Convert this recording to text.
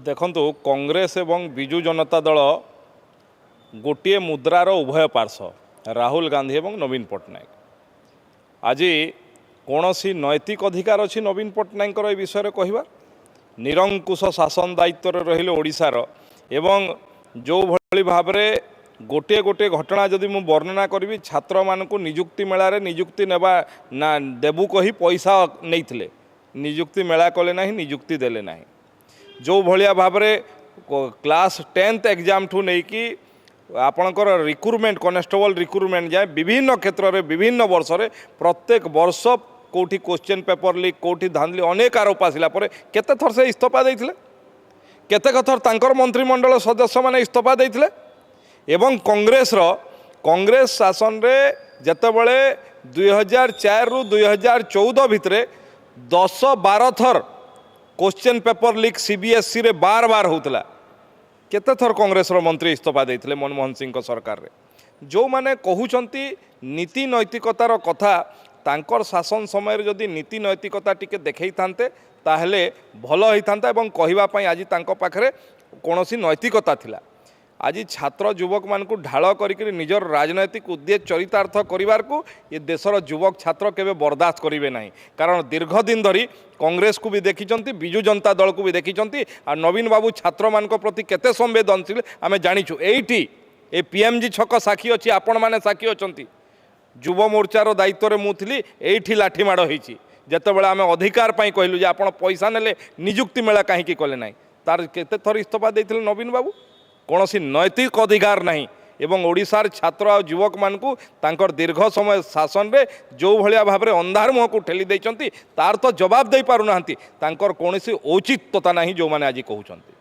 देखंतु कांग्रेस एवं विजु जनता दल गोटे मुद्रार उभय पार्श्व राहुल गांधी एवं नवीन पट्टनायक। आज कौन सी नैतिक अधिकार अच्छी नवीन पट्टनायक विषय कहवा निरंकुश शासन दायित्व रहिले ओडिशार एवं जो भली भाव गोटे गोटे घटना जदि मु वर्णना करी छात्र मानक निजुक्ति मेलार निजुक्ति नेबा ना देबू कही पैसा नहीं निजुक्ति मेला कले ना निजुक्ति देले ना जो भलिया भाव क्लास 10th एग्जाम ठू नहीं कि आपणकर रिक्रुटमेंट कनेस्टेबल रिक्रुटमेंट जाए विभिन्न क्षेत्र में विभिन्न वर्ष रे प्रत्येक वर्ष कोठी क्वेश्चन पेपर लीक कोठी धांधली अनेक आरोप आसिला परे केते थर से इस्तीफा देइथिले केते थर तांकर मंत्रिमंडल सदस्य माने इस्तीफा देइथिले एवं कांग्रेस शासन रे जेतेबेले 2004 रु 2014 भितरे 10-12 थर क्वेश्चन पेपर लीक सीबीएसई रे बार बार होतला केते थर कांग्रेस मंत्री इस्तीफा देइथिले मनमोहन सिंह सरकार रे जो माने कहउचंती नीति नैतिकतार कथा तांकर शासन समय जदि नीति नैतिकता टिके देखै थांते ताहले भलो होई थांता एवं कहवा पई आज तांको पाखरे कोनोसी नैतिकता थिला। आज छात्र युवक मान को ढाल करी निजर राजनैतिक उद्देश्य चरितार्थ करिवार को ये देशर युवक छात्र केबे बर्दाश्त करिवे नहीं कारण दीर्घ दिन धरी कांग्रेस को भी देखिचंती विजु जनता दल को भी देखिचंती आ नवीन बाबू छात्र मान को प्रति केते संवेदनशील आमे जानिछु। एइटी ए पीएमजी छक साक्षी अछि आपण माने साक्षी अछंती युव मोर्चार दायित्व रे मु थिली एइठी लाठी माड़ होईची जेतेबेले आमे अधिकार पई कहलु जे आपण पैसा नेले नियुक्ति मेला काहे कले नाही तार केते थर इस्तीफा देथिले नवीन बाबू कौन सी नैतिक अधिकार नहीं एवं ओडिशार छात्र और युवक मान को तांकर दीर्घ समय शासन रे जो भलिया भाव अंधार मुह को ठेली देइचंती तार तो जवाब दे पारु नाहंती तांकर कौन सी औचित्यता नहीं जो माने आज कहउचंती।